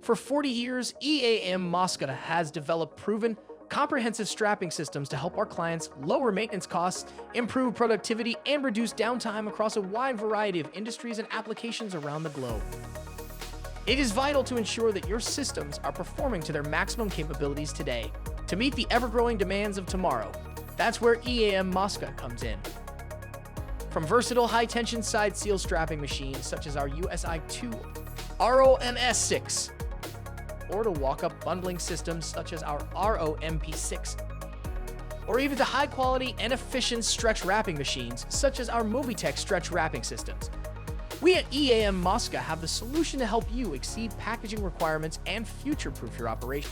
For 40 years, EAM-Mosca has developed proven, comprehensive strapping systems to help our clients lower maintenance costs, improve productivity, and reduce downtime across a wide variety of industries and applications around the globe. It is vital to ensure that your systems are performing to their maximum capabilities today to meet the ever-growing demands of tomorrow. That's where EAM-Mosca comes in. From versatile high-tension side seal strapping machines such as our USI-2, ROMS-6, or to walk-up bundling systems such as our ROMP-6, or even to high-quality and efficient stretch wrapping machines such as our Movitech stretch wrapping systems. We at EAM-Mosca have the solution to help you exceed packaging requirements and future-proof your operation.